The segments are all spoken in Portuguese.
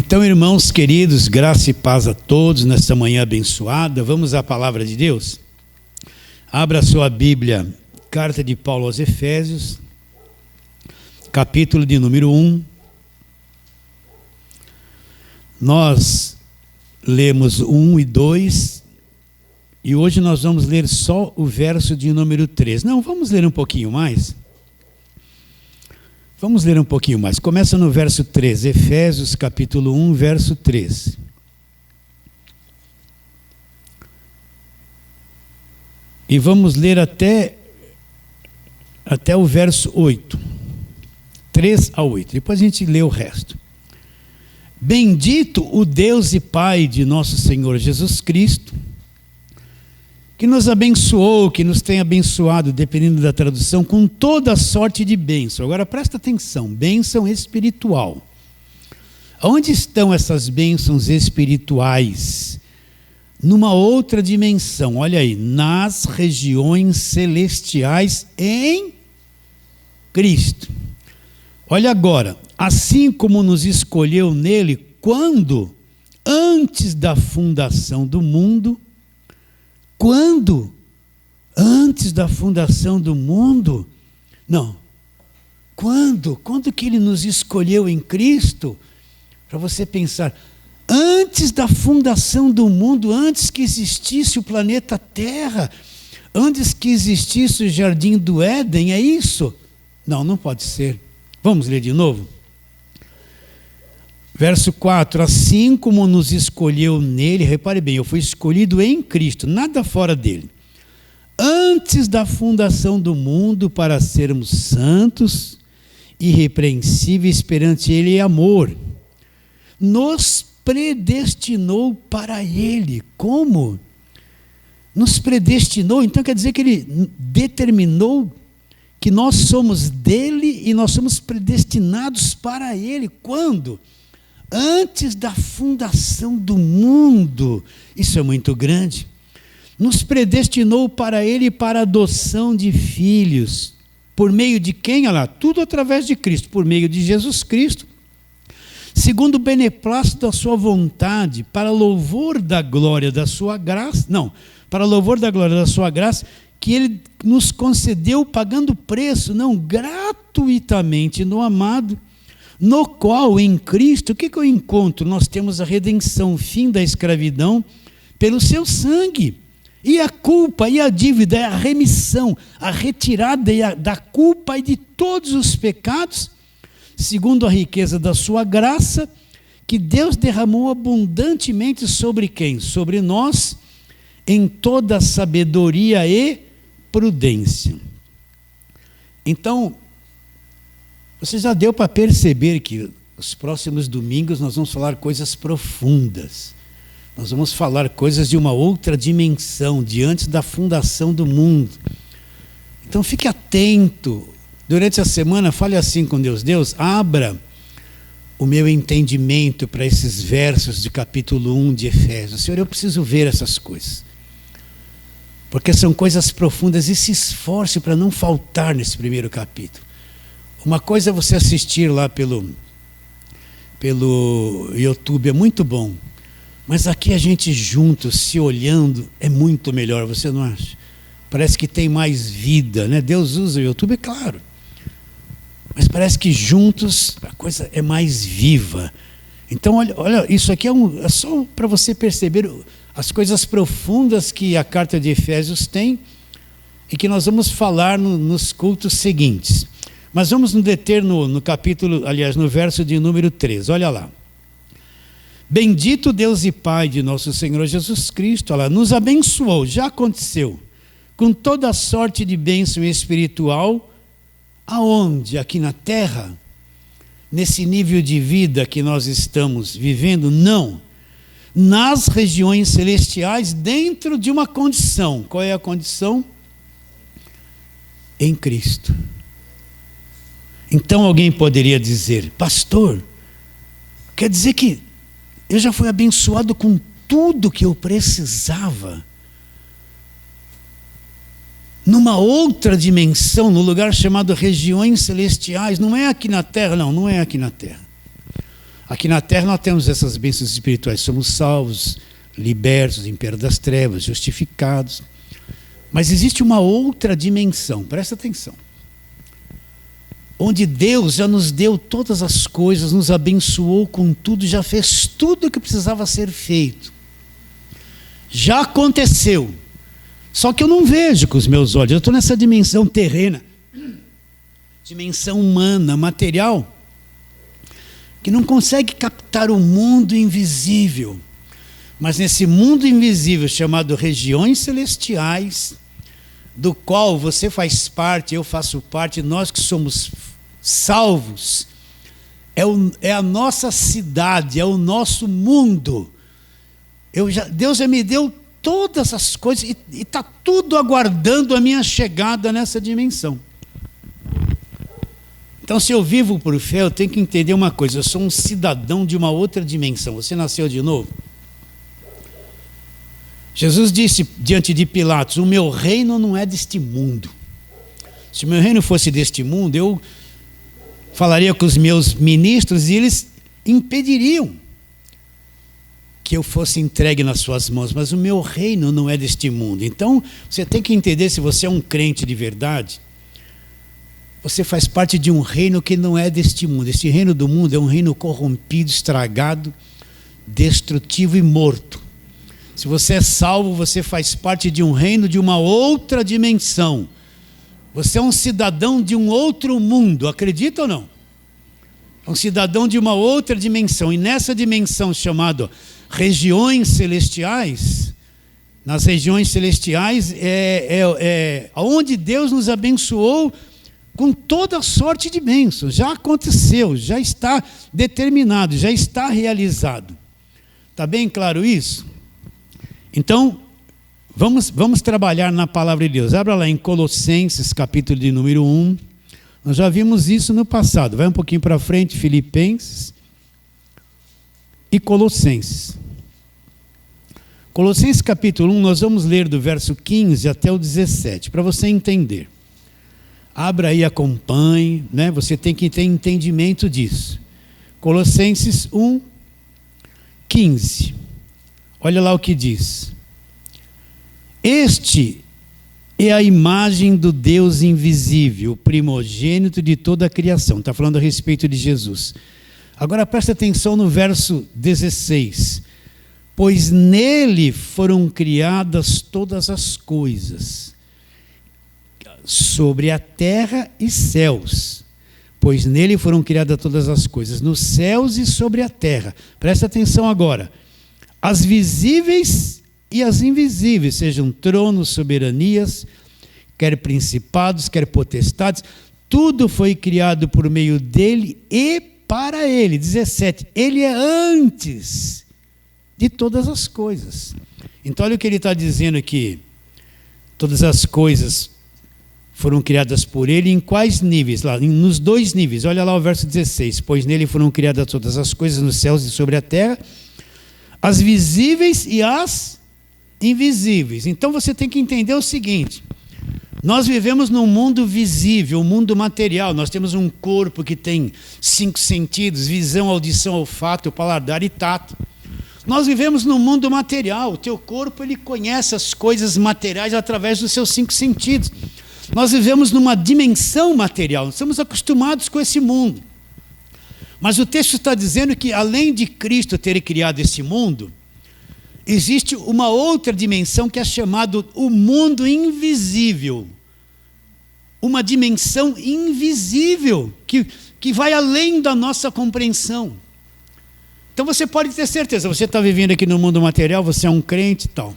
Então, irmãos queridos, graça e paz a todos nesta manhã abençoada. Vamos à palavra de Deus? Abra sua Bíblia, carta de Paulo aos Efésios, capítulo de número 1. Nós lemos 1 e 2, e hoje nós vamos ler só o verso de número 3. Não, vamos ler um pouquinho mais. Vamos ler um pouquinho mais. Começa no verso 3, Efésios capítulo 1, verso 3. E vamos ler até o verso 8. 3 a 8. Depois a gente lê o resto. Bendito o Deus e Pai de nosso Senhor Jesus Cristo, que nos abençoou, que nos tem abençoado, dependendo da tradução, com toda sorte de bênção. Agora presta atenção, bênção espiritual. Onde estão essas bênçãos espirituais? Numa outra dimensão, olha aí, nas regiões celestiais em Cristo. Olha agora, assim como nos escolheu nele, quando? Antes da fundação do mundo. Quando? Antes da fundação do mundo? Não. Quando? Quando que ele nos escolheu em Cristo? Para você pensar, antes da fundação do mundo, antes que existisse o planeta Terra, antes que existisse o Jardim do Éden, é isso? Não, não pode ser. Vamos ler de novo? Verso 4, assim como nos escolheu nele, repare bem, eu fui escolhido em Cristo, nada fora dele, antes da fundação do mundo, para sermos santos, irrepreensíveis perante ele em amor, nos predestinou para ele. Como? Nos predestinou, então quer dizer que ele determinou que nós somos dele e nós somos predestinados para ele. Quando? Antes da fundação do mundo. Isso é muito grande. Nos predestinou para ele para a adoção de filhos. Por meio de quem? Olha lá, tudo através de Cristo, por meio de Jesus Cristo, segundo o beneplácito da sua vontade, para louvor da glória da sua graça, para louvor da glória da sua graça, que ele nos concedeu pagando preço, gratuitamente no amado, no qual, em Cristo, o que eu encontro? Nós temos a redenção, o fim da escravidão, pelo seu sangue. E a culpa e a dívida é a remissão, a retirada da culpa e de todos os pecados, segundo a riqueza da sua graça, que Deus derramou abundantemente sobre quem? Sobre nós, em toda sabedoria e prudência. Então, você já deu para perceber que os próximos domingos nós vamos falar coisas profundas. Nós vamos falar coisas de uma outra dimensão, de antes da fundação do mundo. Então fique atento. Durante a semana, fale assim com Deus. Deus, abra o meu entendimento para esses versos de capítulo 1 de Efésios. Senhor, eu preciso ver essas coisas. Porque são coisas profundas, e se esforce para não faltar nesse primeiro capítulo. Uma coisa é você assistir lá pelo YouTube, é muito bom. Mas aqui a gente juntos, se olhando, é muito melhor, você não acha? Parece que tem mais vida, né? Deus usa o YouTube, é claro. Mas parece que juntos a coisa é mais viva. Então, olha, isso aqui é só para você perceber as coisas profundas que a carta de Efésios tem e que nós vamos falar nos cultos seguintes. Mas vamos nos deter no capítulo, aliás, no verso de número 3, olha lá. Bendito Deus e Pai de nosso Senhor Jesus Cristo, olha lá, nos abençoou, já aconteceu, com toda sorte de bênção espiritual, aonde? Aqui na terra, nesse nível de vida que nós estamos vivendo? Não. Nas regiões celestiais, dentro de uma condição. Qual é a condição? Em Cristo. Então alguém poderia dizer, pastor, quer dizer que eu já fui abençoado com tudo que eu precisava? numa outra dimensão, no lugar chamado regiões celestiais. Não é aqui na terra, não é aqui na terra. Aqui na terra nós temos essas bênçãos espirituais, somos salvos, libertos, império das trevas, justificados. Mas existe uma outra dimensão, presta atenção, onde Deus já nos deu todas as coisas, nos abençoou com tudo, já fez tudo o que precisava ser feito. Já aconteceu. Só que eu não vejo com os meus olhos, eu estou nessa dimensão terrena, dimensão humana, material, que não consegue captar o mundo invisível. Mas nesse mundo invisível chamado regiões celestiais, do qual você faz parte, eu faço parte, nós que somos salvos, é a nossa cidade, é o nosso mundo. Deus já me deu todas as coisas e está tudo aguardando a minha chegada nessa dimensão. Então, se eu vivo por fé, eu tenho que entender uma coisa: eu sou um cidadão de uma outra dimensão. Você nasceu de novo? Jesus disse diante de Pilatos: o meu reino não é deste mundo. Se o meu reino fosse deste mundo, eu falaria com os meus ministros e eles impediriam que eu fosse entregue nas suas mãos. Mas o meu reino não é deste mundo. Então, você tem que entender, se você é um crente de verdade, você faz parte de um reino que não é deste mundo. Este reino do mundo é um reino corrompido, estragado, destrutivo e morto. Se você é salvo, você faz parte de um reino de uma outra dimensão. Você é um cidadão de um outro mundo, acredita ou não? É um cidadão de uma outra dimensão. E nessa dimensão chamada regiões celestiais, nas regiões celestiais é onde Deus nos abençoou com toda sorte de bênçãos. Já aconteceu, já está determinado, já está realizado. Está bem claro isso? Então, vamos trabalhar na palavra de Deus. Abra lá em Colossenses, capítulo de número 1. Nós já vimos isso no passado. Vai um pouquinho para frente, Filipenses e Colossenses. Colossenses capítulo 1, nós vamos ler do verso 15 até o 17, para você entender. Abra aí, acompanhe, né? Você tem que ter entendimento disso. Colossenses 1, 15. Olha lá o que diz. Este é a imagem do Deus invisível, o primogênito de toda a criação. Está falando a respeito de Jesus. Agora presta atenção no verso 16. Pois nele foram criadas todas as coisas, sobre a terra e céus. Pois nele foram criadas todas as coisas, nos céus e sobre a terra. Presta atenção agora. As visíveis e as invisíveis, sejam tronos, soberanias, quer principados, quer potestades, tudo foi criado por meio dele e para ele. 17. Ele é antes de todas as coisas. Então olha o que ele está dizendo aqui. Todas as coisas foram criadas por ele em quais níveis? Lá, nos dois níveis. Olha lá o verso 16. Pois nele foram criadas todas as coisas nos céus e sobre a terra, as visíveis e as invisíveis. Então você tem que entender o seguinte: nós vivemos num mundo visível, um mundo material. Nós temos um corpo que tem 5 sentidos: visão, audição, olfato, paladar e tato. Nós vivemos num mundo material. O teu corpo, ele conhece as coisas materiais através dos seus 5 sentidos. Nós vivemos numa dimensão material, nós estamos acostumados com esse mundo. Mas o texto está dizendo que, além de Cristo ter criado esse mundo, existe uma outra dimensão que é chamada o mundo invisível. Uma dimensão invisível que vai além da nossa compreensão. Então você pode ter certeza, você está vivendo aqui no mundo material, você é um crente e tal.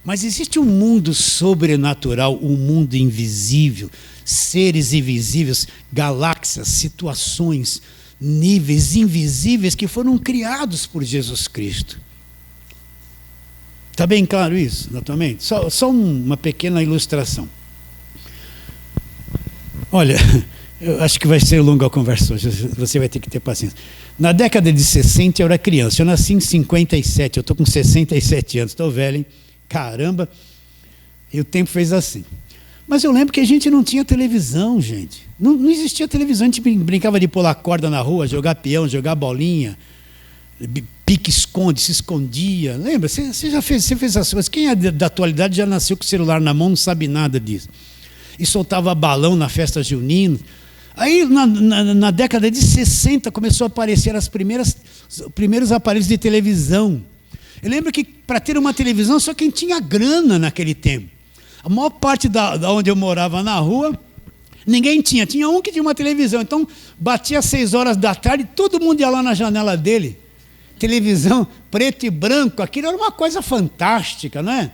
Mas existe um mundo sobrenatural, um mundo invisível, seres invisíveis, galáxias, situações, níveis invisíveis que foram criados por Jesus Cristo. Está bem claro isso, naturalmente? Só uma pequena ilustração. Olha, eu acho que vai ser longa a conversa hoje, você vai ter que ter paciência. Na década de 60 eu era criança, eu nasci em 57, eu estou com 67 anos, estou velho, hein? Caramba, e o tempo fez assim. Mas eu lembro que a gente não tinha televisão, gente. Não existia televisão, a gente brincava de pular corda na rua, jogar peão, jogar bolinha, pique-esconde, se escondia. Lembra? Você já fez, você fez as coisas. Quem é da atualidade já nasceu com o celular na mão, não sabe nada disso. E soltava balão na festa junina. Aí, na década de 60, começou a aparecer os primeiros aparelhos de televisão. Eu lembro que, para ter uma televisão, só quem tinha grana naquele tempo. A maior parte da onde eu morava na rua, ninguém tinha. Tinha um que tinha uma televisão. Então, batia às 6 horas da tarde, todo mundo ia lá na janela dele. Televisão preto e branco, aquilo era uma coisa fantástica, não é?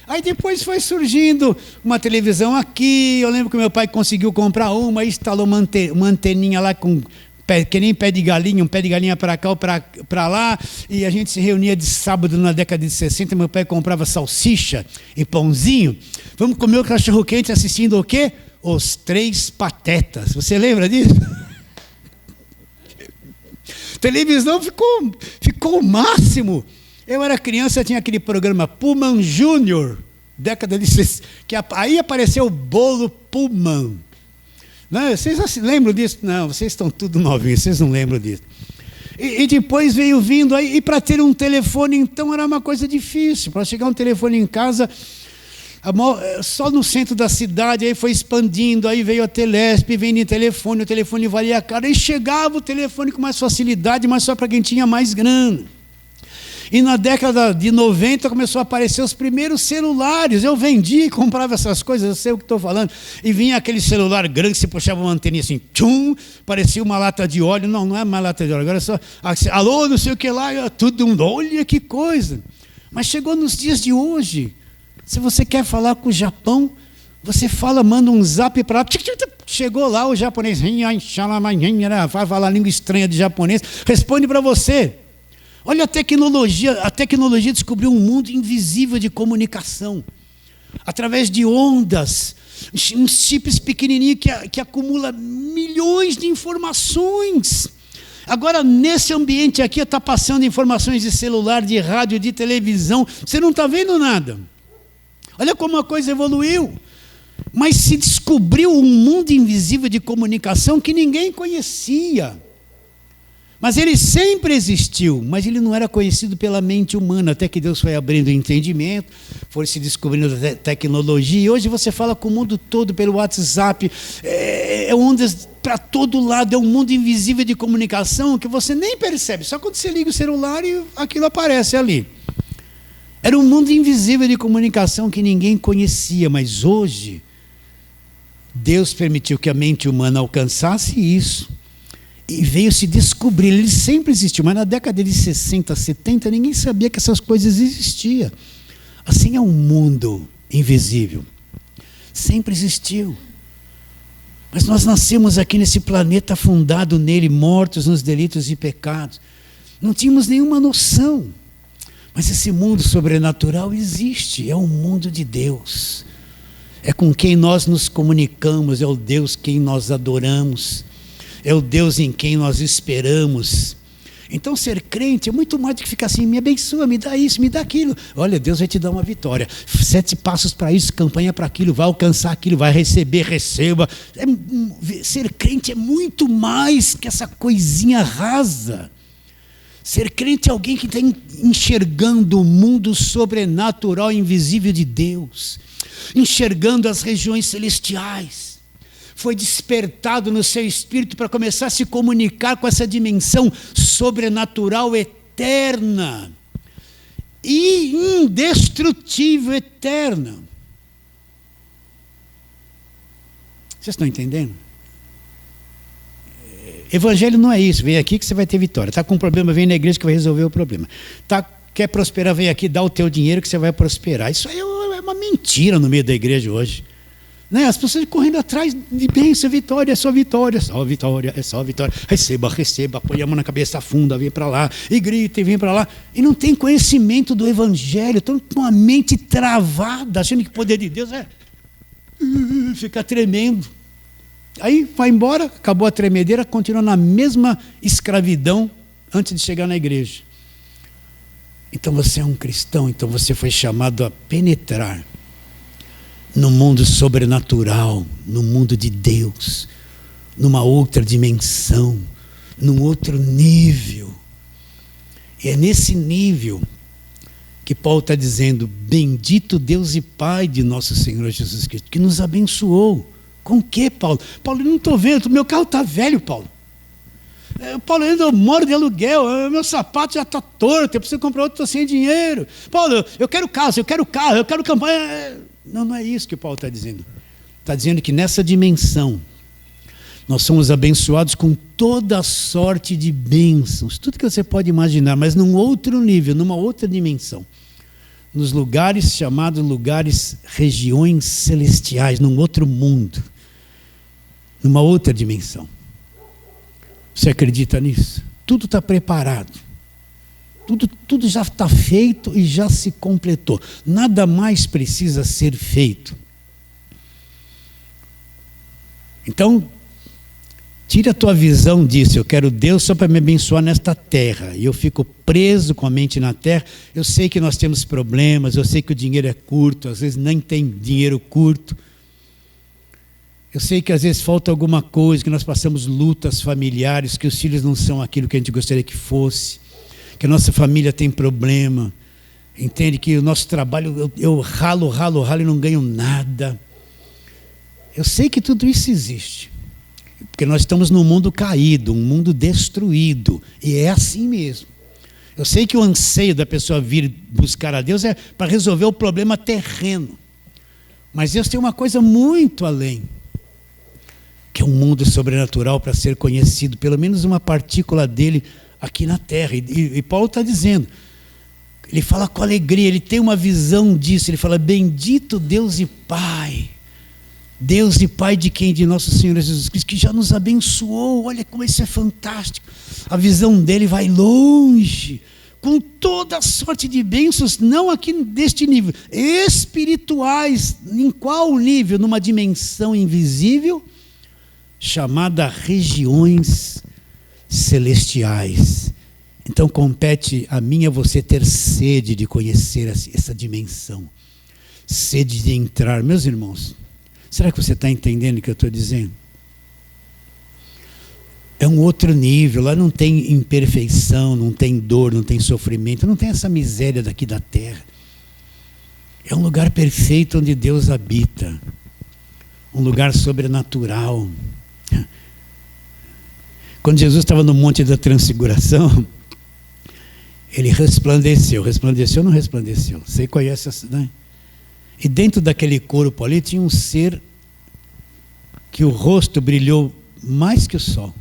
Aí depois foi surgindo uma televisão aqui. Eu lembro que meu pai conseguiu comprar uma, instalou uma anteninha lá que nem pé de galinha, um pé de galinha para cá ou para lá, e a gente se reunia de sábado na década de 60, meu pai comprava salsicha e pãozinho. Vamos comer o cachorro-quente assistindo o quê? Os Três Patetas. Você lembra disso? Televisão ficou o máximo. Eu era criança, tinha aquele programa Pullman Júnior, década de 60, que aí apareceu o bolo Pullman. Não, vocês já se lembram disso? Não, vocês estão tudo novinhos, vocês não lembram disso. E depois veio vindo aí, e para ter um telefone, então, era uma coisa difícil. Para chegar um telefone em casa, só no centro da cidade, aí foi expandindo, aí veio a Telesp, vende telefone, o telefone valia caro, e chegava o telefone com mais facilidade, mas só para quem tinha mais grana. E na década de 90 começou a aparecer os primeiros celulares. Eu vendia e comprava essas coisas, eu sei o que estou falando. E vinha aquele celular grande, você puxava uma anteninha assim, tchum, parecia uma lata de óleo. Não é uma lata de óleo, agora é só, alô, não sei o que lá, tudo, olha que coisa. Mas chegou nos dias de hoje, se você quer falar com o Japão, você manda um zap para lá, chegou lá o japonês, vai falar língua estranha de japonês, responde para você. Olha a tecnologia descobriu um mundo invisível de comunicação, através de ondas, uns chips pequenininhos que acumula milhões de informações. Agora, nesse ambiente aqui, está passando informações de celular, de rádio, de televisão, você não está vendo nada. Olha como a coisa evoluiu. Mas se descobriu um mundo invisível de comunicação que ninguém conhecia. Mas ele sempre existiu, mas ele não era conhecido pela mente humana, até que Deus foi abrindo o entendimento, foi se descobrindo a tecnologia, e hoje você fala com o mundo todo pelo WhatsApp, ondas para todo lado, é um mundo invisível de comunicação que você nem percebe, só quando você liga o celular e aquilo aparece ali. Era um mundo invisível de comunicação que ninguém conhecia, mas hoje, Deus permitiu que a mente humana alcançasse isso, e veio se descobrir. Ele sempre existiu, mas na década de 60, 70, ninguém sabia que essas coisas existiam. Assim é um mundo invisível. Sempre existiu. Mas nós nascemos aqui nesse planeta afundado nele, mortos nos delitos e pecados. Não tínhamos nenhuma noção. Mas esse mundo sobrenatural existe, é o mundo de Deus. É com quem nós nos comunicamos, é o Deus quem nós adoramos. É o Deus em quem nós esperamos. Então ser crente é muito mais do que ficar assim, me abençoa, me dá isso, me dá aquilo. Olha, Deus vai te dar uma vitória. 7 passos para isso, campanha para aquilo, vai alcançar aquilo, vai receber, receba. Ser crente é muito mais que essa coisinha rasa. Ser crente é alguém que está enxergando o mundo sobrenatural e invisível de Deus. Enxergando as regiões celestiais. Foi despertado no seu espírito para começar a se comunicar com essa dimensão sobrenatural eterna e indestrutível eterna. Vocês estão entendendo? Evangelho não é isso, vem aqui que você vai ter vitória. Está com um problema, vem na igreja que vai resolver o problema. Quer prosperar, vem aqui, dá o teu dinheiro que você vai prosperar. Isso aí é uma mentira no meio da igreja hoje. Né? As pessoas correndo atrás de bênção, vitória, é só vitória, só vitória, é só vitória. Receba, põe a mão na cabeça, afunda, vem para lá, e grita, e vem para lá. E não tem conhecimento do Evangelho, estão com a mente travada, achando que o poder de Deus fica tremendo. Aí vai embora, acabou a tremedeira, continua na mesma escravidão antes de chegar na igreja. Então você é um cristão, então você foi chamado a penetrar no mundo sobrenatural, no mundo de Deus, numa outra dimensão, num outro nível. E é nesse nível que Paulo está dizendo: bendito Deus e Pai de nosso Senhor Jesus Cristo, que nos abençoou. Com o que, Paulo? Paulo, eu não estou vendo, meu carro está velho, Paulo. Paulo, eu moro de aluguel, meu sapato já está torto, eu preciso comprar outro, estou sem dinheiro. Paulo, eu quero casa, eu quero carro, eu quero campanha. Não é isso que Paulo está dizendo. Está dizendo que nessa dimensão, nós somos abençoados com toda a sorte de bênçãos, tudo que você pode imaginar, mas num outro nível, numa outra dimensão. Nos lugares chamados regiões celestiais, num outro mundo, numa outra dimensão. Você acredita nisso? Tudo está preparado. Tudo já está feito e já se completou. Nada mais precisa ser feito. Então, tira a tua visão disso. Eu quero Deus só para me abençoar nesta terra. E eu fico preso com a mente na terra. Eu sei que nós temos problemas, eu sei que o dinheiro é curto, às vezes nem tem dinheiro curto. Eu sei que às vezes falta alguma coisa, que nós passamos lutas familiares, que os filhos não são aquilo que a gente gostaria que fosse, que a nossa família tem problema. Entende que o nosso trabalho, eu ralo e não ganho nada. Eu sei que tudo isso existe. Porque nós estamos num mundo caído, um mundo destruído. E é assim mesmo. Eu sei que o anseio da pessoa vir buscar a Deus é para resolver o problema terreno. Mas Deus tem uma coisa muito além, que é um mundo sobrenatural para ser conhecido, pelo menos uma partícula dele aqui na terra. E Paulo está dizendo, ele fala com alegria, ele tem uma visão disso, ele fala: bendito Deus e Pai. Deus e Pai de quem? De nosso Senhor Jesus Cristo, que já nos abençoou. Olha como isso é fantástico. A visão dele vai longe, com toda a sorte de bênçãos, não aqui deste nível, espirituais. Em qual nível? Numa dimensão invisível, chamada regiões celestiais. Então compete a mim e a você ter sede de conhecer essa dimensão, sede de entrar. Meus irmãos, será que você está entendendo o que eu estou dizendo? É um outro nível, lá não tem imperfeição, não tem dor, não tem sofrimento, não tem essa miséria daqui da terra. É um lugar perfeito onde Deus habita, um lugar sobrenatural. Quando Jesus estava no Monte da Transfiguração, ele resplandeceu ou não resplandeceu? Você conhece essa, né? E dentro daquele corpo ali tinha um ser que o rosto brilhou mais que o sol.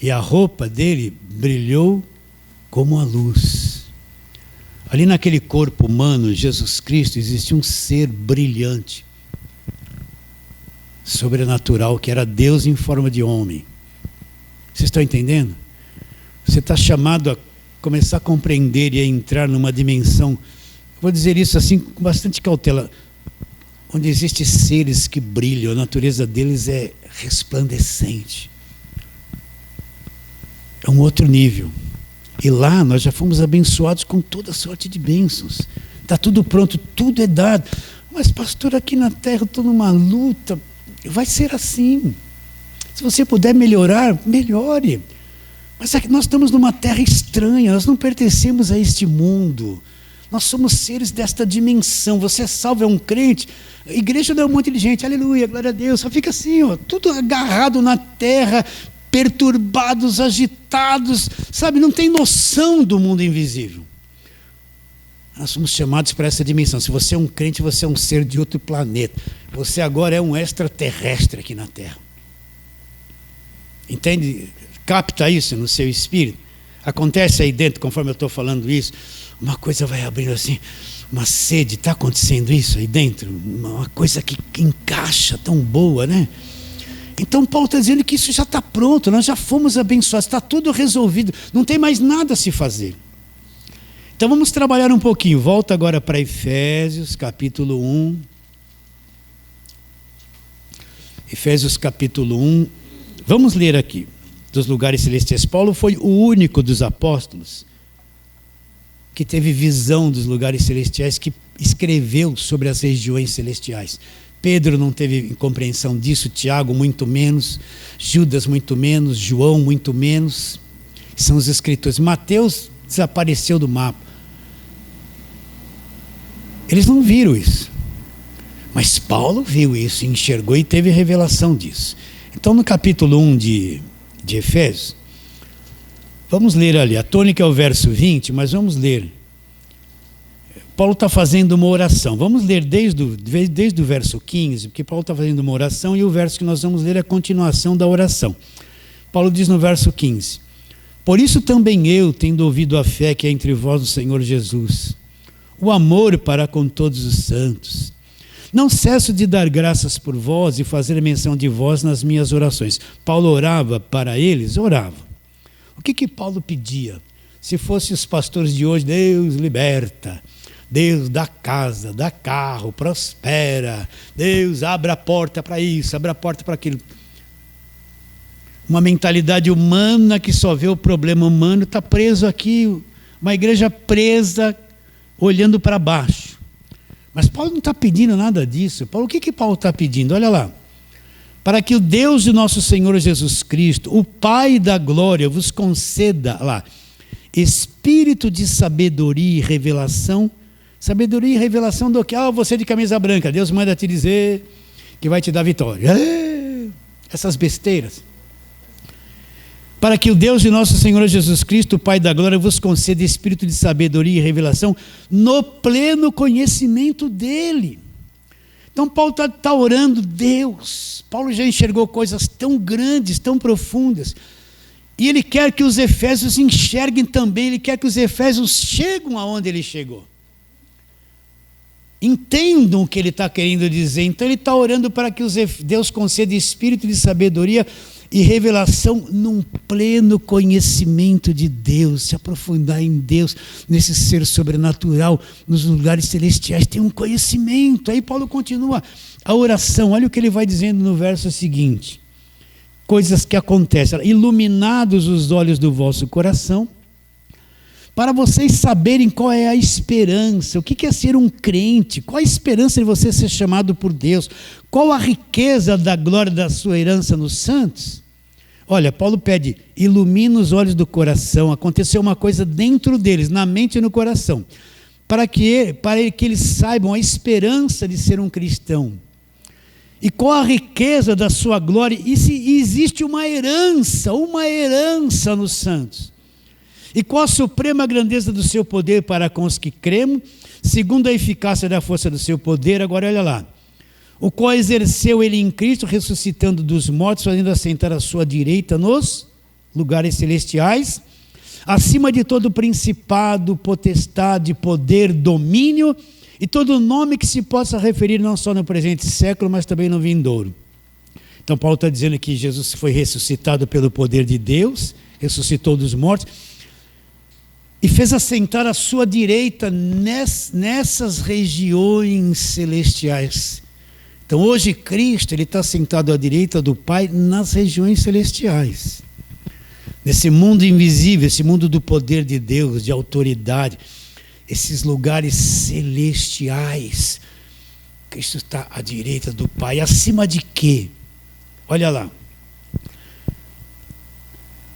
E a roupa dele brilhou como a luz. Ali naquele corpo humano, Jesus Cristo, existia um ser brilhante, sobrenatural, que era Deus em forma de homem. Vocês estão entendendo? Você está chamado a começar a compreender e a entrar numa dimensão, vou dizer isso assim com bastante cautela, onde existem seres que brilham, a natureza deles é resplandecente. É um outro nível. E lá nós já fomos abençoados com toda sorte de bênçãos. Está tudo pronto, tudo é dado. Mas pastor, aqui na terra eu estou numa luta. Vai ser assim. Se você puder melhorar, melhore. Mas é que nós estamos numa terra estranha, nós não pertencemos a este mundo. Nós somos seres desta dimensão. Você é salvo, é um crente. A igreja não é um monte de gente, aleluia, glória a Deus. Só fica assim, ó, tudo agarrado na terra, perturbados, agitados, sabe, não tem noção do mundo invisível. Nós somos chamados para essa dimensão. Se você é um crente, você é um ser de outro planeta. Você agora é um extraterrestre aqui na terra. Entende? Capta isso no seu espírito? Acontece aí dentro, conforme eu estou falando isso, uma coisa vai abrindo assim, uma sede. Está acontecendo isso aí dentro? Uma coisa que encaixa tão boa, né? Então Paulo está dizendo que isso já está pronto, nós já fomos abençoados, está tudo resolvido, não tem mais nada a se fazer. Então vamos trabalhar um pouquinho. Volta agora para Efésios capítulo 1. Efésios capítulo 1. Vamos ler aqui, dos lugares celestiais. Paulo foi o único dos apóstolos que teve visão dos lugares celestiais, que escreveu sobre as regiões celestiais. Pedro não teve compreensão disso, Tiago muito menos, Judas muito menos, João muito menos. São os escritores. Mateus desapareceu do mapa. Eles não viram isso. Mas Paulo viu isso, enxergou e teve revelação disso. Então, no capítulo 1 de Efésios, vamos ler ali. A tônica é o verso 20, mas vamos ler. Paulo está fazendo uma oração. Vamos ler desde o verso 15, porque Paulo está fazendo uma oração e o verso que nós vamos ler é a continuação da oração. Paulo diz no verso 15: por isso também eu, tendo ouvido a fé que é entre vós do Senhor Jesus, o amor para com todos os santos, não cesso de dar graças por vós e fazer menção de vós nas minhas orações. Paulo orava para eles? Orava. O que Paulo pedia? Se fosse os pastores de hoje, Deus liberta, Deus dá casa, dá carro, prospera, Deus abre a porta para isso, abre a porta para aquilo. Uma mentalidade humana que só vê o problema humano, está preso aqui, uma igreja presa, olhando para baixo. Mas Paulo não está pedindo nada disso. Paulo, o que Paulo está pedindo? Olha lá. Para que o Deus de nosso Senhor Jesus Cristo, o Pai da glória, vos conceda, lá, espírito de sabedoria e revelação. Sabedoria e revelação do que? Você de camisa branca, Deus manda te dizer que vai te dar vitória. Essas besteiras. Para que o Deus de nosso Senhor Jesus Cristo, o Pai da glória, vos conceda espírito de sabedoria e revelação no pleno conhecimento dele. Então Paulo está orando, Deus. Paulo já enxergou coisas tão grandes, tão profundas. E ele quer que os efésios enxerguem também, ele quer que os efésios cheguem aonde ele chegou. Entendam o que ele está querendo dizer. Então ele está orando para que Deus conceda espírito de sabedoria e revelação num pleno conhecimento de Deus, se aprofundar em Deus, nesse ser sobrenatural, nos lugares celestiais, tem um conhecimento. Aí Paulo continua a oração, olha o que ele vai dizendo no verso seguinte, coisas que acontecem: iluminados os olhos do vosso coração, para vocês saberem qual é a esperança, o que é ser um crente, qual a esperança de você ser chamado por Deus, qual a riqueza da glória da sua herança nos santos. Olha, Paulo pede, ilumina os olhos do coração. Aconteceu uma coisa dentro deles, na mente e no coração, para que eles saibam a esperança de ser um cristão, e qual a riqueza da sua glória, e se existe uma herança nos santos, e qual a suprema grandeza do seu poder para com os que cremos, segundo a eficácia da força do seu poder. Agora olha lá, o qual exerceu ele em Cristo, ressuscitando dos mortos, fazendo assentar à sua direita nos lugares celestiais, acima de todo principado, potestade, poder, domínio, e todo nome que se possa referir não só no presente século, mas também no vindouro. Então Paulo está dizendo que Jesus foi ressuscitado pelo poder de Deus, ressuscitou dos mortos, e fez assentar à sua direita nessas regiões celestiais. Então hoje Cristo, ele está sentado à direita do Pai nas regiões celestiais. Nesse mundo invisível, esse mundo do poder de Deus, de autoridade, esses lugares celestiais. Cristo está à direita do Pai, acima de quê? Olha lá.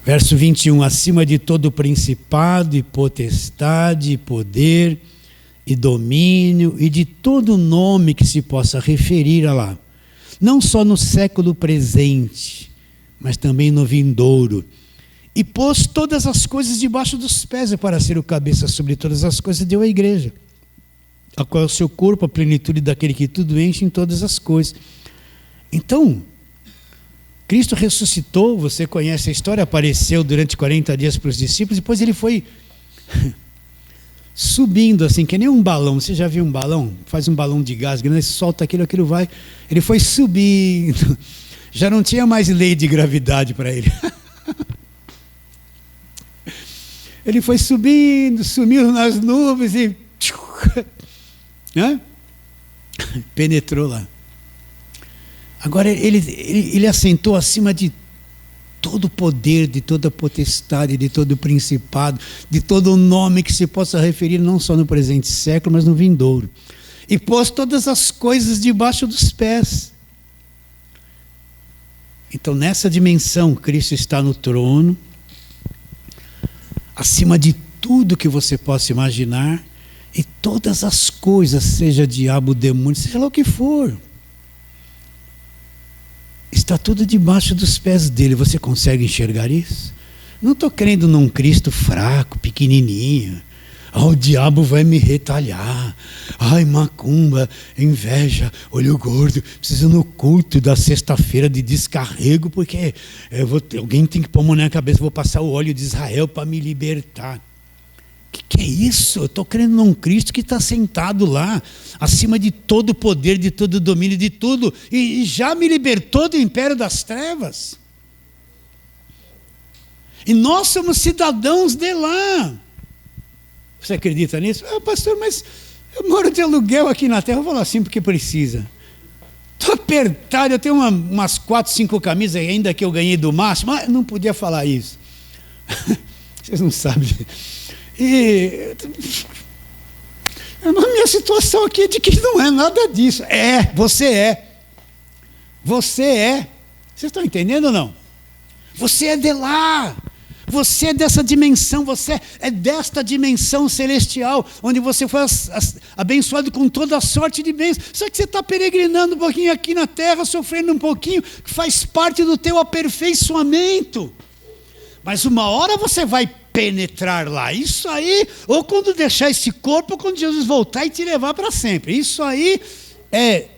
Verso 21, acima de todo principado e potestade, e poder e domínio, e de todo nome que se possa referir a lá, não só no século presente, mas também no vindouro, e pôs todas as coisas debaixo dos pés, para ser o cabeça sobre todas as coisas, deu à igreja, a qual é o seu corpo, a plenitude daquele que tudo enche em todas as coisas. Então, Cristo ressuscitou, você conhece a história, apareceu durante 40 dias para os discípulos, depois ele foi subindo assim, que nem um balão. Você já viu um balão? Faz um balão de gás, você solta aquilo vai. Ele foi subindo, já não tinha mais lei de gravidade para ele. Ele foi subindo, sumiu nas nuvens e penetrou lá. Agora ele assentou acima de todo poder, de toda potestade, de todo principado, de todo nome que se possa referir, não só no presente século, mas no vindouro. E pôs todas as coisas debaixo dos pés. Então, nessa dimensão, Cristo está no trono, acima de tudo que você possa imaginar, e todas as coisas, seja diabo, demônio, seja lá o que for, está tudo debaixo dos pés dele. Você consegue enxergar isso? Não estou crendo num Cristo fraco, pequenininho. O diabo vai me retalhar. Ai, macumba, inveja, olho gordo. Preciso no culto da sexta-feira de descarrego, porque alguém tem que pôr a mão na cabeça. Vou passar o óleo de Israel para me libertar. Que é isso? Eu estou crendo num Cristo que está sentado lá, acima de todo poder, de todo domínio, de tudo, e já me libertou do império das trevas. E nós somos cidadãos de lá. Você acredita nisso? Pastor, mas eu moro de aluguel aqui na terra. Eu vou falar assim porque precisa. Estou apertado, eu tenho umas 4, 5 camisas ainda que eu ganhei do máximo. Mas não podia falar isso. Vocês não sabem. A minha situação aqui é de que não é nada disso. Você é. Você é. Vocês estão entendendo ou não? Você é de lá. Você é dessa dimensão, você é desta dimensão celestial, onde você foi abençoado com toda a sorte de bens. Só que você está peregrinando um pouquinho aqui na terra, sofrendo um pouquinho, que faz parte do teu aperfeiçoamento. Mas uma hora você vai penetrar lá. Isso aí, ou quando deixar esse corpo, ou quando Jesus voltar e te levar para sempre. Isso aí é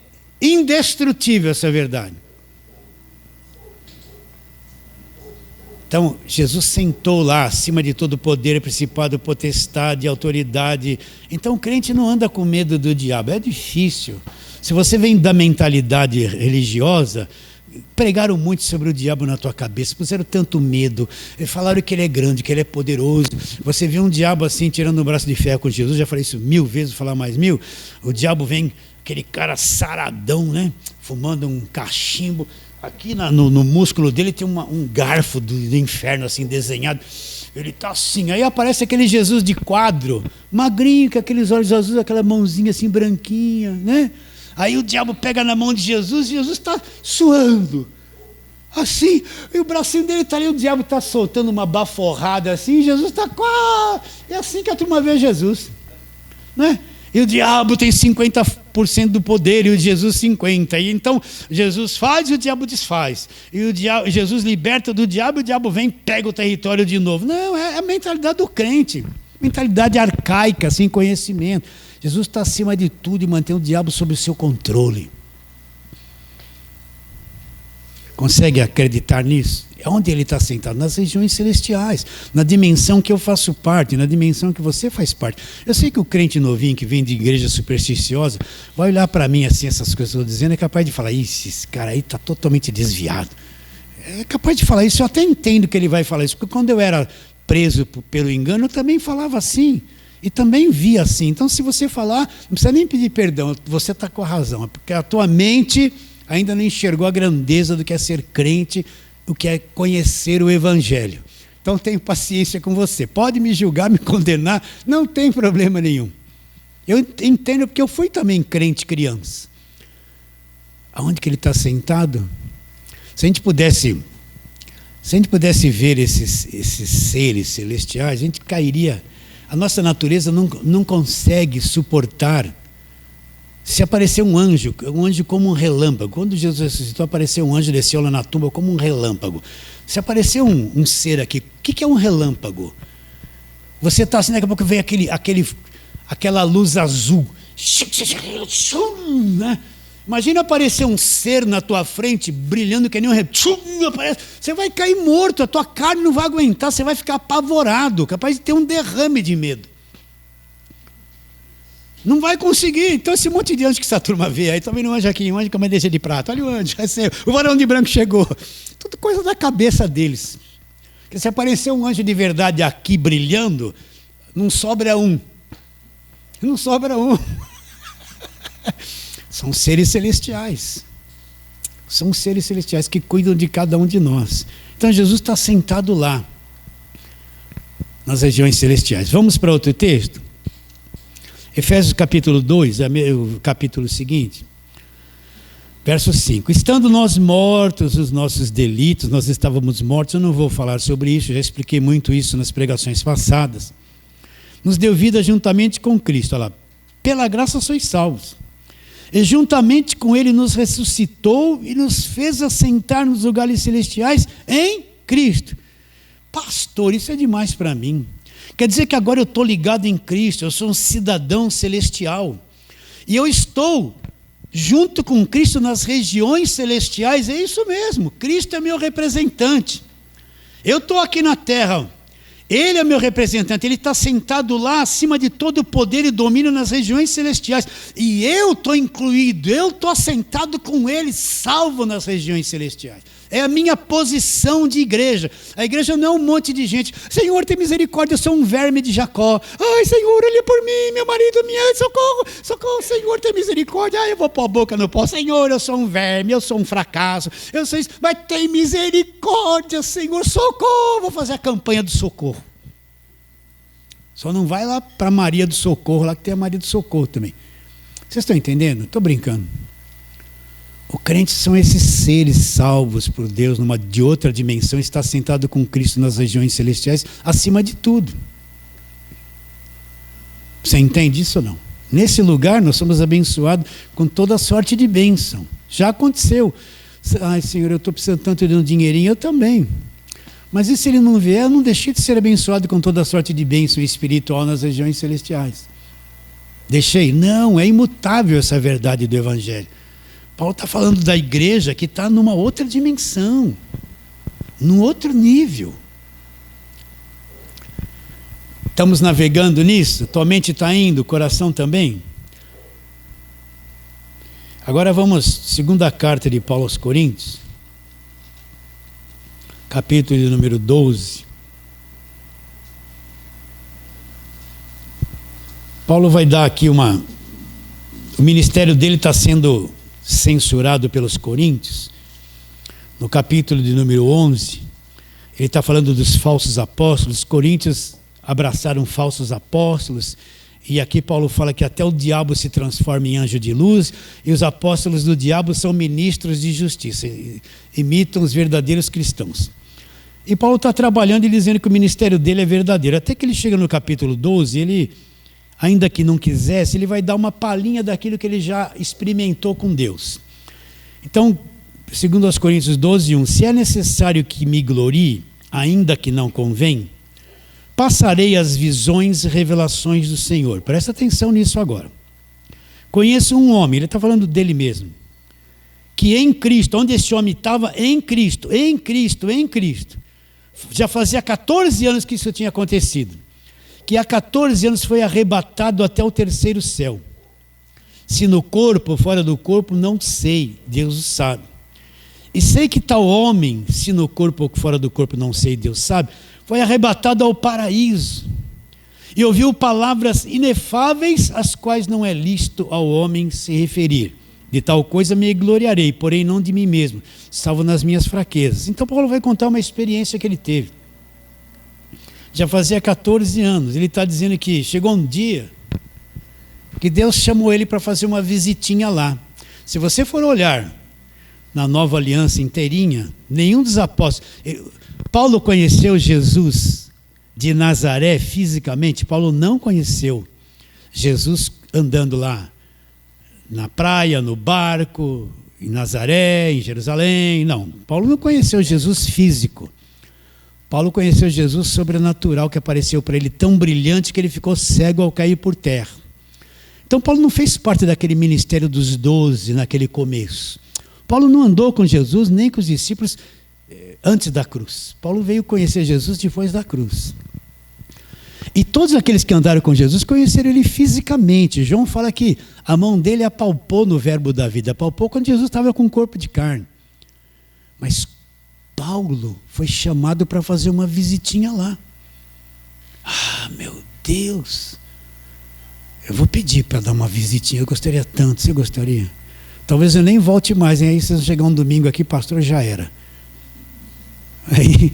indestrutível, essa verdade. Então, Jesus sentou lá, acima de todo poder, principado, potestade, autoridade. Então, o crente não anda com medo do diabo. É difícil. Se você vem da mentalidade religiosa, pregaram muito sobre o diabo na tua cabeça, puseram tanto medo, falaram que ele é grande, que ele é poderoso. Você vê um diabo assim, tirando o braço de ferro com Jesus, já falei isso 1000 vezes, vou falar mais 1000. O diabo vem, aquele cara saradão, né? Fumando um cachimbo. Aqui no músculo dele tem um garfo do inferno assim desenhado. Ele está assim. Aí aparece aquele Jesus de quadro, magrinho, com aqueles olhos azuis, aquela mãozinha assim branquinha, né? Aí o diabo pega na mão de Jesus e Jesus está suando. Assim, e o bracinho dele está ali, o diabo está soltando uma baforrada assim, e Jesus está é assim que a turma vê Jesus, né? E o diabo tem 50% do poder, e o Jesus 50%. E então Jesus faz e o diabo desfaz. E Jesus liberta do diabo, e o diabo vem e pega o território de novo. Não, é a mentalidade do crente. Mentalidade arcaica, sem conhecimento. Jesus está acima de tudo e mantém o diabo sob o seu controle. Consegue acreditar nisso? Onde ele está sentado? Nas regiões celestiais, na dimensão que eu faço parte, na dimensão que você faz parte. Eu sei que o crente novinho que vem de igreja supersticiosa vai olhar para mim assim, essas coisas que eu estou dizendo, é capaz de falar, esse cara aí está totalmente desviado. É capaz de falar isso, eu até entendo que ele vai falar isso, porque quando eu era preso pelo engano, eu também falava assim, e também via assim. Então, se você falar, não precisa nem pedir perdão, você está com a razão, porque a tua mente ainda não enxergou a grandeza do que é ser crente, o que é conhecer o Evangelho. Então tenho paciência com você. Pode me julgar, me condenar, não tem problema nenhum. Eu entendo porque eu fui também crente criança. Aonde que ele está sentado? Se a gente pudesse ver esses seres celestiais, a gente cairia. A nossa natureza não consegue suportar. Se aparecer um anjo como um relâmpago, quando Jesus ressuscitou, apareceu um anjo, desceu lá na tumba como um relâmpago. Se aparecer um ser aqui, o que é um relâmpago? Você está assim, daqui a pouco vem aquela luz azul, né? Imagina aparecer um ser na tua frente, brilhando que nem um relâmpago, você vai cair morto, a tua carne não vai aguentar, você vai ficar apavorado, capaz de ter um derrame de medo. Não vai conseguir. Então esse monte de anjo que essa turma vê aí, também não anjo aqui, um anjo com uma bandeja de prata, olha o anjo, o varão de branco chegou. Tudo coisa da cabeça deles. Porque se aparecer um anjo de verdade aqui brilhando, não sobra um. Não sobra um. São seres celestiais. São seres celestiais que cuidam de cada um de nós. Então Jesus está sentado lá, nas regiões celestiais. Vamos para outro texto? Efésios capítulo 2, o capítulo seguinte, verso 5. Estando nós mortos os nossos delitos, nós estávamos mortos, eu não vou falar sobre isso, já expliquei muito isso nas pregações passadas. nos deu vida juntamente com Cristo. Olha lá, pela graça sois salvos. E juntamente com Ele nos ressuscitou e nos fez assentar nos lugares celestiais em Cristo. Pastor, isso é demais para mim. Quer dizer que agora eu estou ligado em Cristo, eu sou um cidadão celestial. E eu estou junto com Cristo nas regiões celestiais, é isso mesmo, Cristo é meu representante. Eu estou aqui na terra, Ele é meu representante, Ele está sentado lá acima de todo poder e domínio nas regiões celestiais. E eu estou incluído, eu estou assentado com Ele, salvo nas regiões celestiais. É a minha posição de igreja. A igreja não é um monte de gente. Senhor, tem misericórdia, eu sou um verme de Jacó. Ai, Senhor, olha por mim, meu marido, minha socorro, socorro, Senhor, tem misericórdia. Ai, eu vou pôr a boca no pó. Senhor, eu sou um verme, eu sou um fracasso. Eu sou isso, mas tem misericórdia, Senhor, socorro. Vou fazer a campanha do socorro. Só não vai lá para Maria do Socorro, lá que tem a Maria do Socorro também. Vocês estão entendendo? Estou brincando. O crente são esses seres salvos por Deus de outra dimensão, está sentado com Cristo nas regiões celestiais, acima de tudo. Você entende isso ou não? Nesse lugar nós somos abençoados com toda sorte de bênção. Já aconteceu. Ai, Senhor, eu estou precisando tanto de um dinheirinho, eu também. Mas e se ele não vier, eu não deixei de ser abençoado com toda sorte de bênção espiritual nas regiões celestiais. Deixei? Não, é imutável essa verdade do Evangelho. Paulo está falando da igreja que está numa outra dimensão, num outro nível. Estamos navegando nisso? Tua mente está indo, o coração também? Agora vamos, segunda carta de Paulo aos Coríntios, capítulo de número 12. Paulo vai dar aqui o ministério dele está sendo censurado pelos coríntios. No capítulo de número 11, ele está falando dos falsos apóstolos. Os coríntios abraçaram falsos apóstolos, e aqui Paulo fala que até o diabo se transforma em anjo de luz, e os apóstolos do diabo são ministros de justiça, imitam os verdadeiros cristãos. E Paulo está trabalhando e dizendo que o ministério dele é verdadeiro, até que ele chega no capítulo 12, ele, ainda que não quisesse, ele vai dar uma palhinha daquilo que ele já experimentou com Deus. Então, segundo aos Coríntios 12, 1, se é necessário que me glorie, ainda que não convém, passarei as visões e revelações do Senhor. Presta atenção nisso agora. Conheço um homem, ele está falando dele mesmo, que em Cristo, onde esse homem estava, em Cristo, já fazia 14 anos que isso tinha acontecido, que há 14 anos foi arrebatado até o terceiro céu. Se no corpo ou fora do corpo, não sei, Deus o sabe. E sei que tal homem, se no corpo ou fora do corpo, não sei, Deus sabe, foi arrebatado ao paraíso e ouviu palavras inefáveis, às quais não é lícito ao homem se referir. De tal coisa me gloriarei, porém não de mim mesmo, salvo nas minhas fraquezas. Então Paulo vai contar uma experiência que ele teve. Já fazia 14 anos, ele está dizendo que chegou um dia que Deus chamou ele para fazer uma visitinha lá. Se você for olhar na Nova Aliança inteirinha, nenhum dos apóstolos... Paulo conheceu Jesus de Nazaré fisicamente? Paulo não conheceu Jesus andando lá na praia, no barco, em Nazaré, em Jerusalém. Não, Paulo não conheceu Jesus físico. Paulo conheceu Jesus sobrenatural, que apareceu para ele tão brilhante que ele ficou cego ao cair por terra. Então Paulo não fez parte daquele ministério dos 12 naquele começo. Paulo não andou com Jesus nem com os discípulos antes da cruz. Paulo veio conhecer Jesus depois da cruz. E todos aqueles que andaram com Jesus conheceram ele fisicamente. João fala que a mão dele apalpou no verbo da vida. Apalpou quando Jesus estava com um corpo de carne. Mas Paulo foi chamado para fazer uma visitinha lá. Ah, meu Deus! Eu vou pedir para dar uma visitinha. Eu gostaria tanto. Você gostaria? Talvez eu nem volte mais. Aí vocês vão chegar um domingo aqui, pastor, já era. Aí,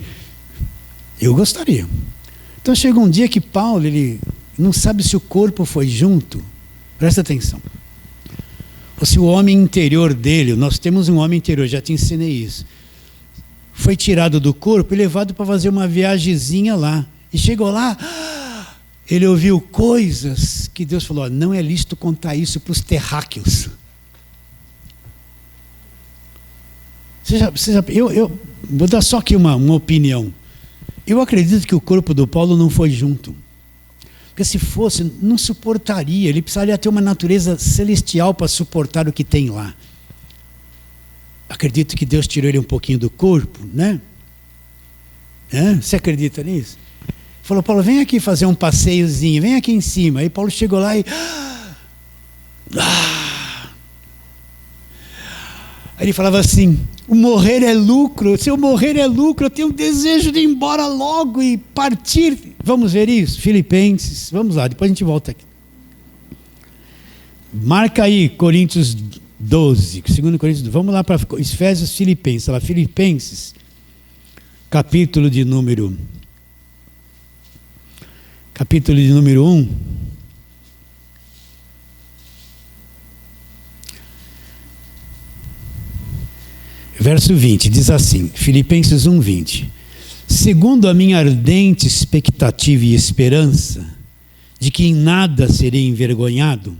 eu gostaria. Então chega um dia que Paulo, ele não sabe se o corpo foi junto. Presta atenção. Ou se o homem interior dele, nós temos um homem interior, já te ensinei isso, foi tirado do corpo e levado para fazer uma viagemzinha lá. E chegou lá, ele ouviu coisas que Deus falou: não é lícito contar isso para os terráqueos. Eu vou dar só aqui uma opinião. Eu acredito que o corpo do Paulo não foi junto. Porque se fosse, não suportaria. Ele precisaria ter uma natureza celestial para suportar o que tem lá. Acredito que Deus tirou ele um pouquinho do corpo, né? Você acredita nisso? Falou: Paulo, vem aqui fazer um passeiozinho, vem aqui em cima. Aí Paulo chegou lá e... Aí ele falava assim: o morrer é lucro, se eu morrer é lucro, eu tenho um desejo de ir embora logo e partir. Vamos ver isso? Filipenses, vamos lá, depois a gente volta aqui. Marca aí, Coríntios 12, 2 Coríntios 12, vamos lá para Efésios, Filipenses, lá, Filipenses, capítulo de número 1. Verso 20, diz assim, Filipenses 1, 20. Segundo a minha ardente expectativa e esperança, de que em nada serei envergonhado,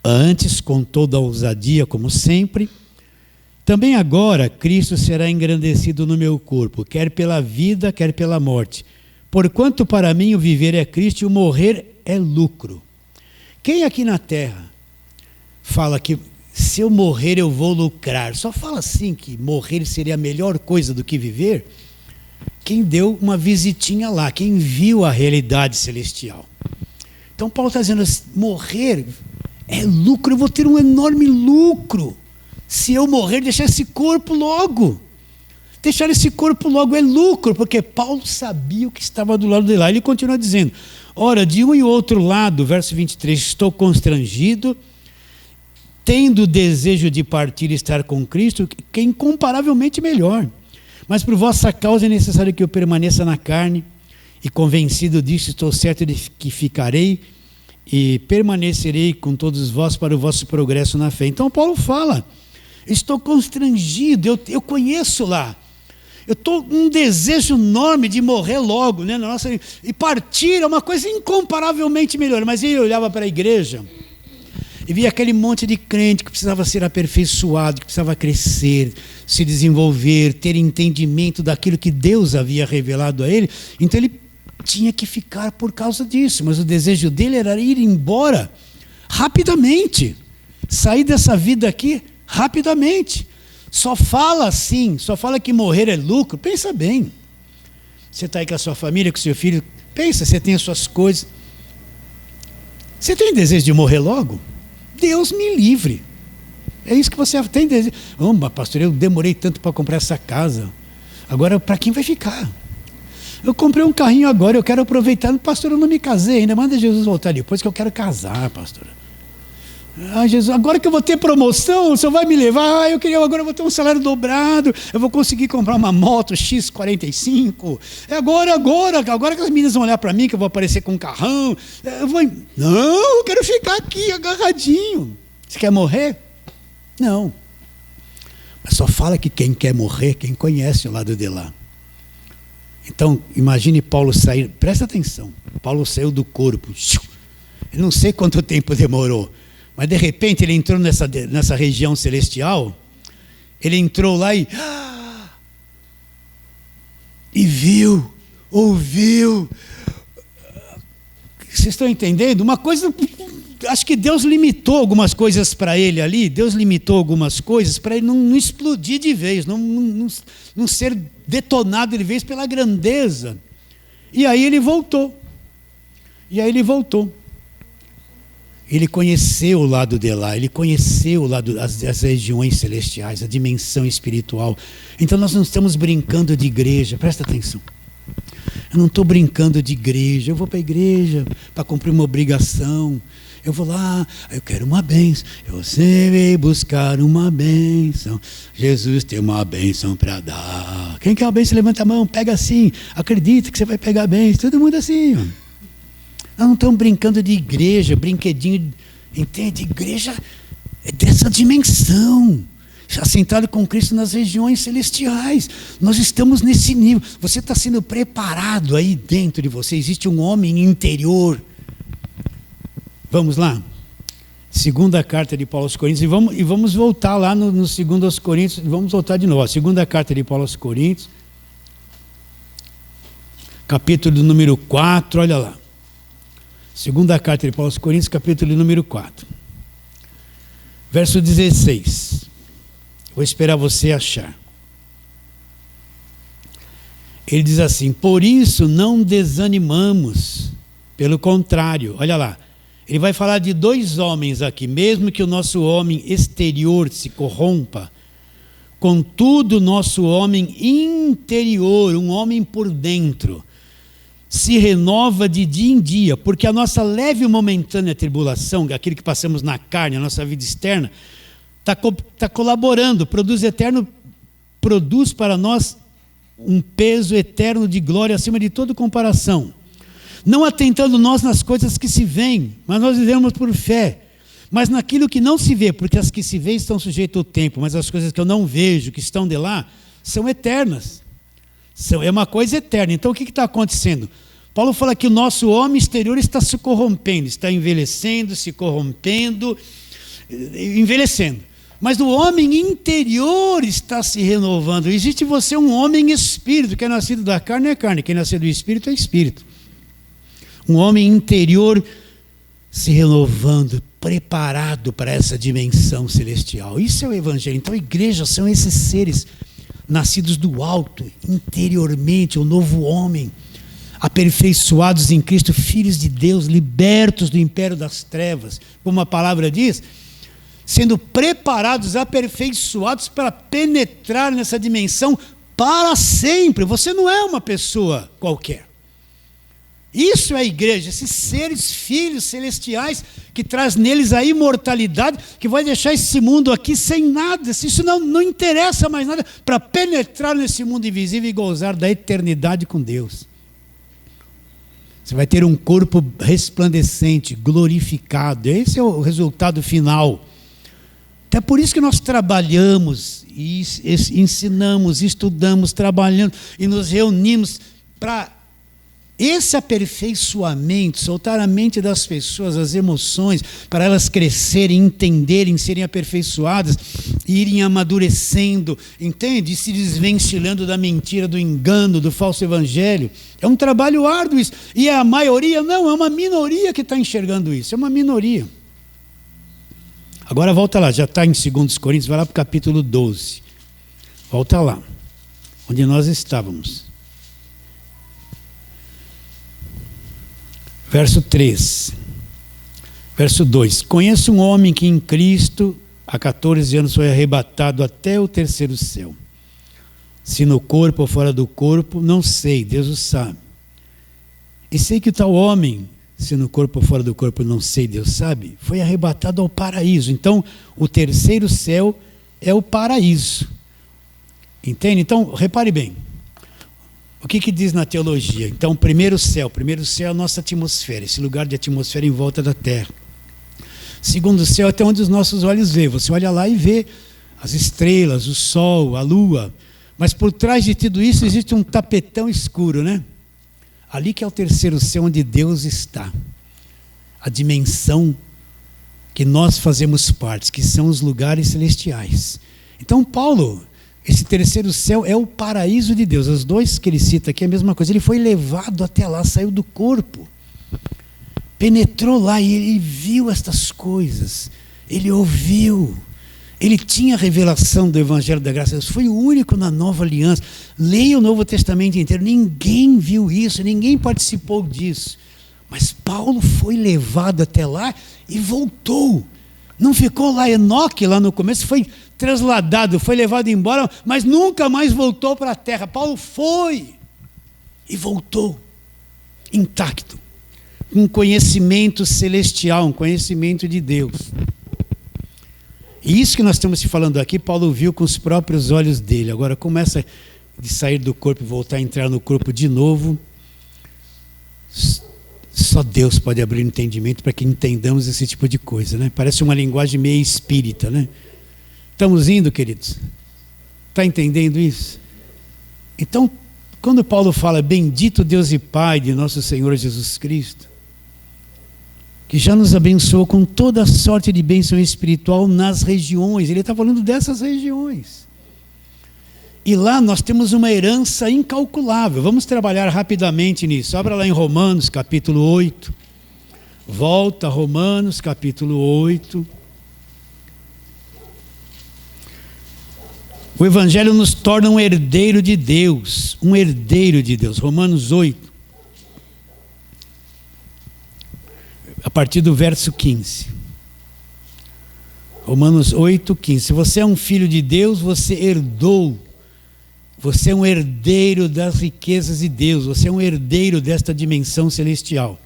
antes com toda a ousadia, como sempre, também agora Cristo será engrandecido no meu corpo, quer pela vida, quer pela morte. Porquanto para mim o viver é Cristo e o morrer é lucro. Quem aqui na terra fala que se eu morrer eu vou lucrar? Só fala assim que morrer seria a melhor coisa do que viver quem deu uma visitinha lá, quem viu a realidade celestial. Então Paulo está dizendo assim, morrer é lucro, eu vou ter um enorme lucro. Se eu morrer, deixar esse corpo logo. Deixar esse corpo logo é lucro, porque Paulo sabia o que estava do lado de lá. Ele continua dizendo, ora, de um e outro lado, verso 23, estou constrangido, tendo o desejo de partir e estar com Cristo, que é incomparavelmente melhor. Mas por vossa causa é necessário que eu permaneça na carne, e convencido disso, estou certo de que ficarei e permanecerei com todos vós para o vosso progresso na fé. Então Paulo fala, estou constrangido, eu conheço lá, eu estou com um desejo enorme de morrer logo, né? E partir é uma coisa incomparavelmente melhor. Mas ele olhava para a igreja e via aquele monte de crente que precisava ser aperfeiçoado, que precisava crescer, se desenvolver, ter entendimento daquilo que Deus havia revelado a ele. Então ele tinha que ficar por causa disso, mas o desejo dele era ir embora rapidamente, sair dessa vida aqui rapidamente. Só fala assim, só fala que morrer é lucro. Pensa bem, você está aí com a sua família, com o seu filho, pensa, você tem as suas coisas, você tem desejo de morrer logo? Deus me livre. É isso que você tem desejo. Pastor, eu demorei tanto para comprar essa casa, agora para quem vai ficar? Eu comprei um carrinho agora, eu quero aproveitar. Pastor, eu não me casei ainda, manda Jesus voltar depois que eu quero casar, pastor. Jesus, agora que eu vou ter promoção, o senhor vai me levar? Agora eu vou ter um salário dobrado, eu vou conseguir comprar uma moto X45. É agora que as meninas vão olhar para mim, que eu vou aparecer com um carrão. Não, eu quero ficar aqui agarradinho. Você quer morrer? Não. Mas só fala que quem quer morrer, quem conhece o lado de lá. Então, imagine Paulo sair, presta atenção, Paulo saiu do corpo, eu não sei quanto tempo demorou, mas de repente ele entrou nessa região celestial, ele entrou lá e viu, ouviu. Vocês estão entendendo? Uma coisa, acho que Deus limitou algumas coisas para ele ali, Deus limitou algumas coisas para ele não explodir de vez, não ser detonado de vez pela grandeza. E aí ele voltou. Ele conheceu o lado de lá, ele conheceu o lado das regiões celestiais, a dimensão espiritual. Então nós não estamos brincando de igreja, presta atenção. Eu não estou brincando de igreja, eu vou para a igreja para cumprir uma obrigação. Eu vou lá, eu quero uma bênção, eu sei buscar uma bênção. Jesus tem uma bênção para dar. Quem quer uma bênção, levanta a mão, pega assim, acredita que você vai pegar a bênção. Todo mundo assim, ó. Nós não estamos brincando de igreja, brinquedinho, entende? Igreja é dessa dimensão. assentado com Cristo nas regiões celestiais. Nós estamos nesse nível. Você está sendo preparado aí dentro de você. Existe um homem interior. Vamos lá? Segunda carta de Paulo aos Coríntios. E vamos voltar lá no segundo aos Coríntios. Vamos voltar de novo. Segunda carta de Paulo aos Coríntios. Capítulo número 4. Olha lá. Segunda carta de Paulo aos Coríntios, capítulo número 4. Verso 16. Vou esperar você achar. Ele diz assim: por isso não desanimamos, pelo contrário, olha lá, ele vai falar de dois homens aqui, mesmo que o nosso homem exterior se corrompa, contudo o nosso homem interior, um homem por dentro, se renova de dia em dia, porque a nossa leve e momentânea tribulação, aquilo que passamos na carne, a nossa vida externa, está colaborando, produz para nós um peso eterno de glória acima de toda comparação. Não atentando nós nas coisas que se veem, mas nós vivemos por fé. Mas naquilo que não se vê, porque as que se veem estão sujeitas ao tempo, mas as coisas que eu não vejo, que estão de lá, são eternas. É uma coisa eterna. Então o que está acontecendo? Paulo fala que o nosso homem exterior está se corrompendo, está envelhecendo, se corrompendo, envelhecendo. Mas o homem interior está se renovando. Existe em você um homem espírito, que é nascido da carne é carne, quem é nascido do espírito é espírito. Um homem interior se renovando, preparado para essa dimensão celestial. Isso é o evangelho. Então a igreja são esses seres nascidos do alto, interiormente, o novo homem, aperfeiçoados em Cristo, filhos de Deus, libertos do império das trevas, como a palavra diz, sendo preparados, aperfeiçoados para penetrar nessa dimensão para sempre. Você não é uma pessoa qualquer. Isso é a igreja, esses seres, filhos celestiais, que traz neles a imortalidade, que vai deixar esse mundo aqui sem nada, isso não interessa mais nada, para penetrar nesse mundo invisível e gozar da eternidade com Deus. Você vai ter um corpo resplandecente, glorificado. Esse é o resultado final. Até por isso que nós trabalhamos, e ensinamos, estudamos, trabalhamos e nos reunimos para esse aperfeiçoamento, soltar a mente das pessoas, as emoções, para elas crescerem, entenderem, serem aperfeiçoadas, irem amadurecendo, entende? E se desvencilhando da mentira, do engano, do falso evangelho. É um trabalho árduo isso. E a maioria, não, é uma minoria que está enxergando isso, é uma minoria. Agora volta lá, já está em 2 Coríntios, vai lá para o capítulo 12. Volta lá, onde nós estávamos. Verso 3. Verso 2. Conheço um homem que em Cristo, há 14 anos, foi arrebatado até o terceiro céu. Se no corpo ou fora do corpo, não sei, Deus o sabe. E sei que tal homem, se no corpo ou fora do corpo, não sei, Deus sabe, foi arrebatado ao paraíso. Então, o terceiro céu é o paraíso. Entende? Então, repare bem. O que diz na teologia? Então, primeiro céu é a nossa atmosfera, esse lugar de atmosfera em volta da Terra. Segundo céu é até onde os nossos olhos veem. Você olha lá e vê as estrelas, o sol, a lua. Mas por trás de tudo isso existe um tapetão escuro, né? Ali que é o terceiro céu, onde Deus está. A dimensão que nós fazemos parte, que são os lugares celestiais. Então Paulo, esse terceiro céu é o paraíso de Deus. Os dois que ele cita aqui é a mesma coisa. Ele foi levado até lá, saiu do corpo. Penetrou lá e ele viu estas coisas. Ele ouviu. Ele tinha a revelação do Evangelho da Graça de Deus. Foi o único na Nova Aliança. Leia o Novo Testamento inteiro. Ninguém viu isso, ninguém participou disso. Mas Paulo foi levado até lá e voltou. Não ficou lá. Enoque, lá no começo, foi trasladado, foi levado embora, mas nunca mais voltou para a terra. Paulo foi e voltou intacto. Um conhecimento celestial, um conhecimento de Deus. E isso que nós estamos falando aqui, Paulo viu com os próprios olhos dele. Agora, como essa de sair do corpo e voltar a entrar no corpo de novo, só Deus pode abrir o entendimento para que entendamos esse tipo de coisa, né? Parece uma linguagem meio espírita, né? Estamos indo, queridos? Está entendendo isso? Então, quando Paulo fala, bendito Deus e Pai de nosso Senhor Jesus Cristo, que já nos abençoou com toda sorte de bênção espiritual nas regiões, ele está falando dessas regiões. E lá nós temos uma herança incalculável. Vamos trabalhar rapidamente nisso. Abra lá em Romanos, capítulo 8. Volta a Romanos, capítulo 8. O Evangelho nos torna um herdeiro de Deus. Um herdeiro de Deus. Romanos 8. A partir do verso 15. Romanos 8, 15. Se você é um filho de Deus, você herdou. Você é um herdeiro das riquezas de Deus. Você é um herdeiro desta dimensão celestial.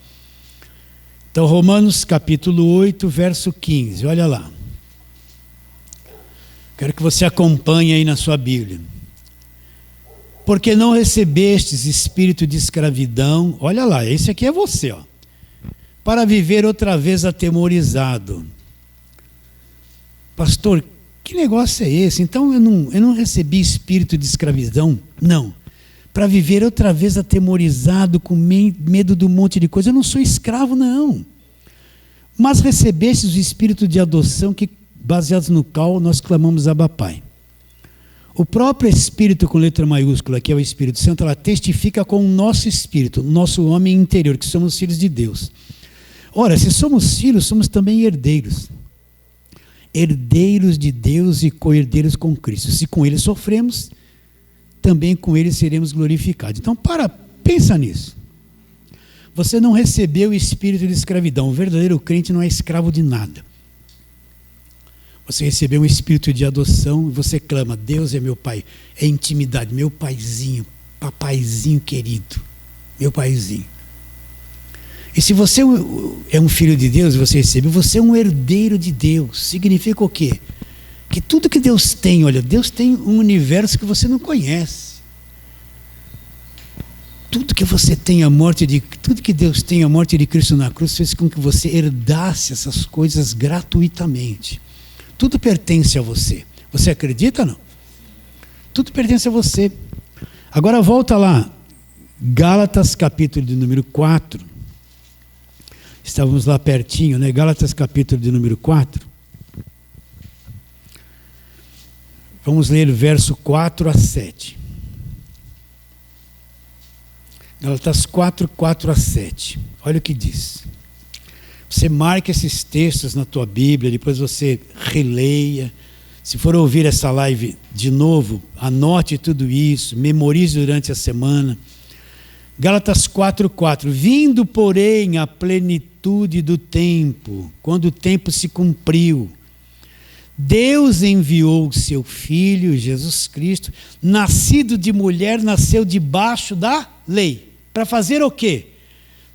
Então, Romanos capítulo 8, verso 15. Olha lá. Quero que você acompanhe aí na sua Bíblia. Porque não recebestes espírito de escravidão. Olha lá, esse aqui é você, ó. Para viver outra vez atemorizado. Pastor, que negócio é esse? Então eu não recebi espírito de escravidão? Não. Para viver outra vez atemorizado, com medo de um monte de coisa. Eu não sou escravo, não. Mas recebestes o espírito de adoção que, baseados no qual nós clamamos Abba Pai. O próprio Espírito com letra maiúscula, que é o Espírito Santo, ela testifica com o nosso espírito, nosso homem interior, que somos filhos de Deus. Ora, se somos filhos, somos também herdeiros. Herdeiros de Deus e co-herdeiros com Cristo. Se com Ele sofremos, também com Ele seremos glorificados. Então, pensa nisso. Você não recebeu o espírito de escravidão. O verdadeiro crente não é escravo de nada. Você recebeu um espírito de adoção e você clama, Deus é meu pai. É intimidade, meu paizinho, papaizinho querido, meu paizinho. E se você é um filho de Deus e você recebeu, você é um herdeiro de Deus. Significa o quê? Que tudo que Deus tem, olha, Deus tem um universo que você não conhece. Tudo que você tem, tudo que Deus tem, a morte de Cristo na cruz, fez com que você herdasse essas coisas gratuitamente. Tudo pertence a você. Você acredita ou não? Tudo pertence a você. Agora volta lá. Gálatas capítulo de número 4. Estávamos lá pertinho, né? Gálatas capítulo de número 4. Vamos ler o verso 4 a 7. Gálatas 4, 4 a 7. Olha o que diz. Você marca esses textos na tua Bíblia, depois você releia. Se for ouvir essa live de novo, anote tudo isso, memorize durante a semana. Gálatas 4, 4. Vindo, porém, a plenitude do tempo, quando o tempo se cumpriu, Deus enviou o seu Filho, Jesus Cristo, nascido de mulher, nasceu debaixo da lei. Para fazer o quê?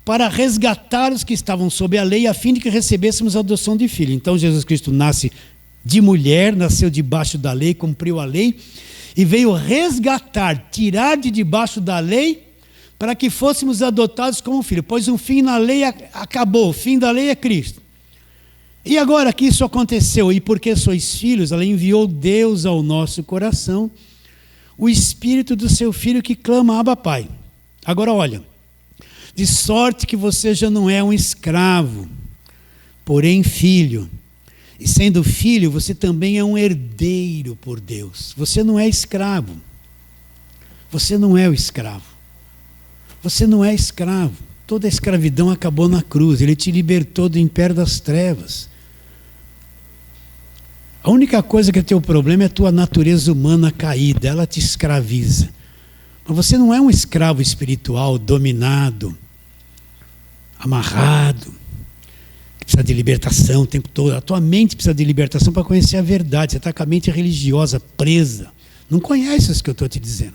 Para resgatar os que estavam sob a lei, a fim de que recebêssemos a adoção de filho. Então Jesus Cristo nasce de mulher, nasceu debaixo da lei, cumpriu a lei, e veio resgatar, tirar de debaixo da lei, para que fôssemos adotados como filho. Pois um fim na lei acabou, o fim da lei é Cristo. E agora que isso aconteceu, e porque sois filhos, ela enviou Deus ao nosso coração, o Espírito do seu Filho que clama Abba Pai. Agora olha, de sorte que você já não é um escravo, porém filho. E sendo filho, você também é um herdeiro por Deus. Você não é escravo. Você não é o escravo. Você não é escravo. Toda a escravidão acabou na cruz. Ele te libertou do império das trevas. A única coisa que é teu problema é a tua natureza humana caída. Ela te escraviza. Mas você não é um escravo espiritual, dominado, amarrado, que precisa de libertação o tempo todo. A tua mente precisa de libertação para conhecer a verdade. Você está com a mente religiosa, presa. Não conhece isso que eu estou te dizendo.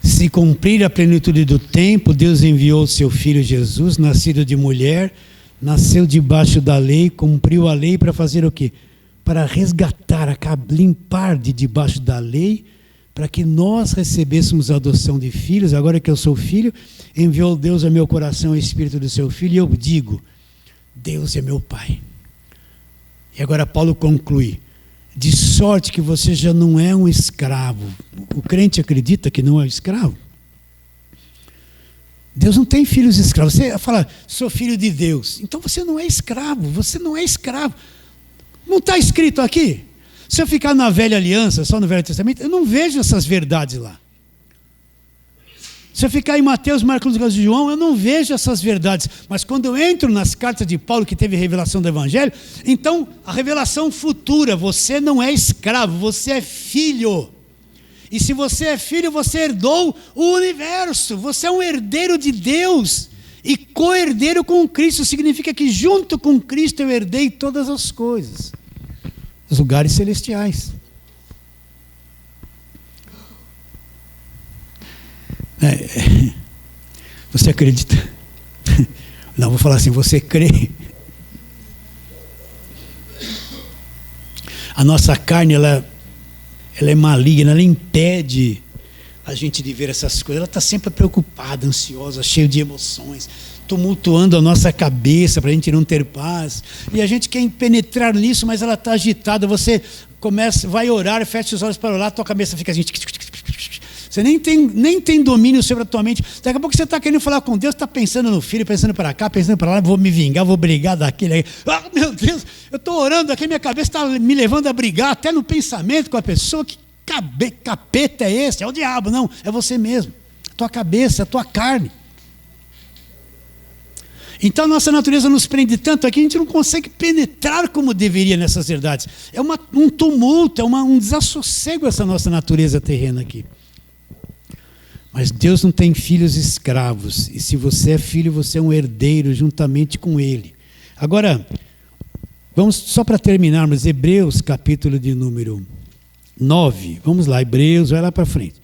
Se cumprir a plenitude do tempo, Deus enviou o seu Filho Jesus, nascido de mulher, nasceu debaixo da lei, cumpriu a lei para fazer o quê? Para resgatar, limpar de debaixo da lei, para que nós recebêssemos a adoção de filhos. Agora que eu sou filho, enviou Deus ao meu coração o Espírito do seu Filho, e eu digo, Deus é meu Pai. E agora Paulo conclui: de sorte que você já não é um escravo. O crente acredita que não é escravo? Deus não tem filhos escravos. Você fala, sou filho de Deus. Então você não é escravo, você não é escravo. Não está escrito aqui? Se eu ficar na velha aliança, só no Velho Testamento, eu não vejo essas verdades lá. Se eu ficar em Mateus, Marcos, Lucas e João, eu não vejo essas verdades. Mas quando eu entro nas cartas de Paulo, que teve revelação do Evangelho, então a revelação futura, você não é escravo, você é filho. E se você é filho, você herdou o universo. Você é um herdeiro de Deus e co-herdeiro com Cristo. Significa que junto com Cristo eu herdei todas as coisas. Os lugares celestiais. Você acredita? Não, vou falar assim, você crê? A nossa carne, ela é maligna, ela impede a gente de ver essas coisas. Ela está sempre preocupada, ansiosa, cheia de emoções, tumultuando a nossa cabeça para a gente não ter paz. E a gente quer penetrar nisso, mas ela está agitada. Você vai orar, fecha os olhos para orar, tua cabeça fica assim. Você nem tem domínio sobre a tua mente. Daqui a pouco você está querendo falar com Deus, está pensando no filho, pensando para cá, pensando para lá, vou me vingar, vou brigar daquele aí. Ah, meu Deus, eu estou orando aqui, minha cabeça está me levando a brigar, até no pensamento com a pessoa. Que capeta é esse? É o diabo, não, é você mesmo. A tua cabeça, a tua carne. Então a nossa natureza nos prende tanto aqui, a gente não consegue penetrar como deveria nessas verdades. É um tumulto, é um desassossego essa nossa natureza terrena aqui. Mas Deus não tem filhos escravos. E se você é filho, você é um herdeiro juntamente com Ele. Agora, vamos só para terminarmos, Hebreus capítulo de número 9. Vamos lá, Hebreus, vai lá para frente.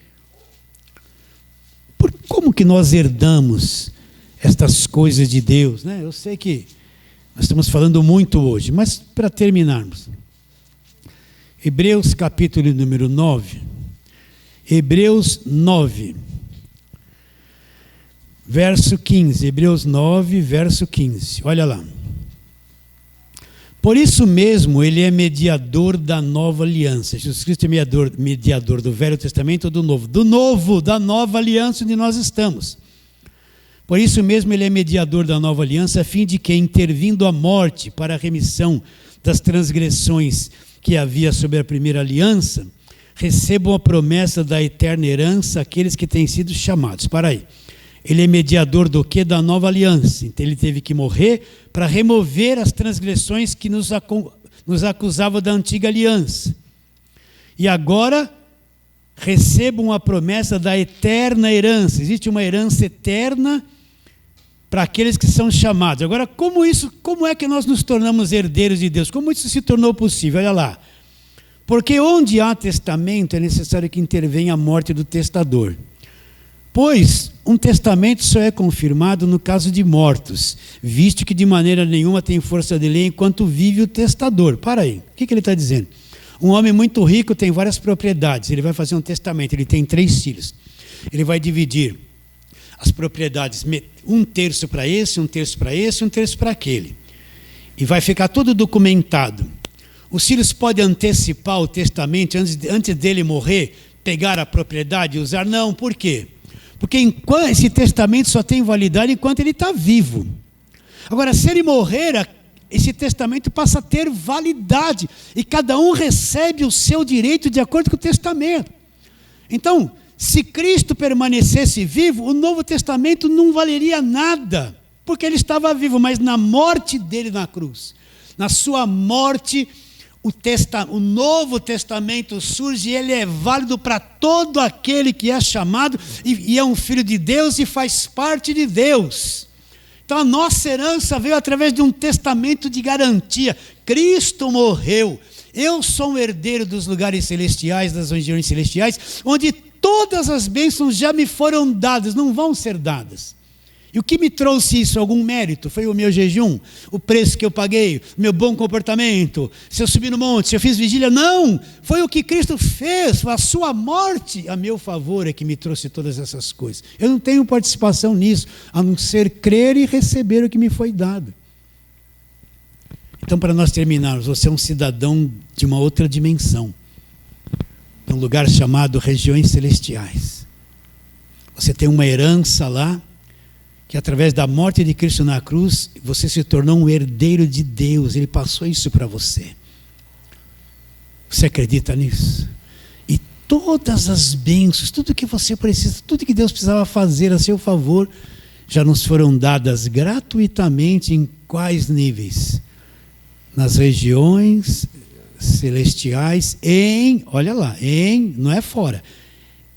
Como que nós herdamos estas coisas de Deus, né? Eu sei que nós estamos falando muito hoje, mas para terminarmos. Hebreus capítulo número 9. Hebreus 9. Verso 15, Hebreus 9, verso 15, olha lá. Por isso mesmo, ele é mediador da nova aliança. Jesus Cristo é mediador do Velho Testamento ou do Novo? Do Novo, da nova aliança onde nós estamos. Por isso mesmo, ele é mediador da nova aliança, a fim de que, intervindo a morte para a remissão das transgressões que havia sobre a primeira aliança, recebam a promessa da eterna herança aqueles que têm sido chamados. Para aí. Ele é mediador do quê? Da nova aliança. Então ele teve que morrer para remover as transgressões que nos acusavam da antiga aliança. E agora recebam a promessa da eterna herança. Existe uma herança eterna para aqueles que são chamados. Agora, como é que nós nos tornamos herdeiros de Deus? Como isso se tornou possível? Olha lá. Porque onde há testamento é necessário que intervenha a morte do testador. Pois um testamento só é confirmado no caso de mortos, visto que de maneira nenhuma tem força de lei enquanto vive o testador. Para aí, o que ele está dizendo? Um homem muito rico tem várias propriedades, ele vai fazer um testamento, ele tem 3 filhos. Ele vai dividir as propriedades, 1/3 para esse, 1/3 para esse, 1/3 para aquele. E vai ficar tudo documentado. Os filhos podem antecipar o testamento antes dele morrer, pegar a propriedade e usar? Não, por quê? Porque esse testamento só tem validade enquanto ele está vivo. Agora, se ele morrer, esse testamento passa a ter validade. E cada um recebe o seu direito de acordo com o testamento. Então, se Cristo permanecesse vivo, o Novo Testamento não valeria nada. Porque ele estava vivo, mas na morte dele na cruz, na sua morte, o Novo Testamento surge e ele é válido para todo aquele que é chamado e é um filho de Deus e faz parte de Deus. Então a nossa herança veio através de um testamento de garantia. Cristo morreu. Eu sou um herdeiro dos lugares celestiais, das regiões celestiais, onde todas as bênçãos já me foram dadas, não vão ser dadas. E o que me trouxe isso? Algum mérito? Foi o meu jejum? O preço que eu paguei? O meu bom comportamento? Se eu subi no monte? Se eu fiz vigília? Não! Foi o que Cristo fez. A sua morte a meu favor é que me trouxe todas essas coisas. Eu não tenho participação nisso, a não ser crer e receber o que me foi dado. Então, para nós terminarmos, você é um cidadão de uma outra dimensão, um lugar chamado regiões celestiais. Você tem uma herança lá, que através da morte de Cristo na cruz, você se tornou um herdeiro de Deus. Ele passou isso para você. Você acredita nisso? E todas as bênçãos, tudo que você precisa, tudo que Deus precisava fazer a seu favor, já nos foram dadas gratuitamente. Em quais níveis? Nas regiões celestiais, olha lá, não é fora,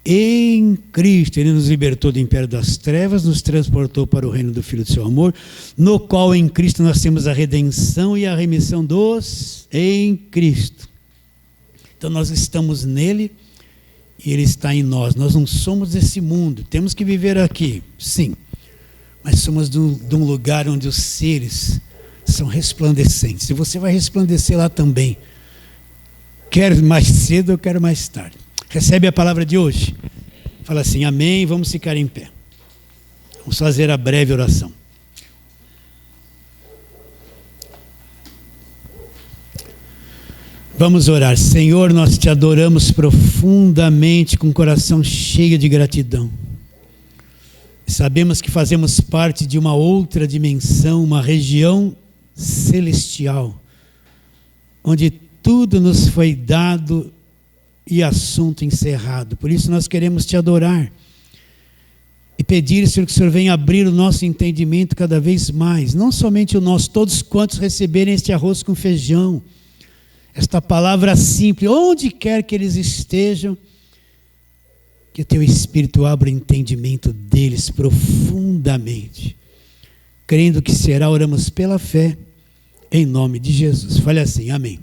em Cristo. Ele nos libertou do império das trevas, nos transportou para o reino do Filho do seu amor, no qual em Cristo nós temos a redenção e a remissão em Cristo. Então nós estamos nele e ele está em nós. Nós não somos desse mundo, temos que viver aqui, sim, mas somos de um lugar onde os seres são resplandecentes, e você vai resplandecer lá também, quer mais cedo ou quer mais tarde. Recebe a palavra de hoje? Fala assim, amém, vamos ficar em pé. Vamos fazer a breve oração. Vamos orar. Senhor, nós te adoramos profundamente, com o coração cheio de gratidão. Sabemos que fazemos parte de uma outra dimensão, uma região celestial, onde tudo nos foi dado e assunto encerrado. Por isso nós queremos te adorar e pedir, Senhor, que o Senhor venha abrir o nosso entendimento cada vez mais, não somente o nosso, todos quantos receberem este arroz com feijão, esta palavra simples, onde quer que eles estejam, que o teu Espírito abra o entendimento deles profundamente, crendo que será. Oramos pela fé, em nome de Jesus. Fale assim, amém.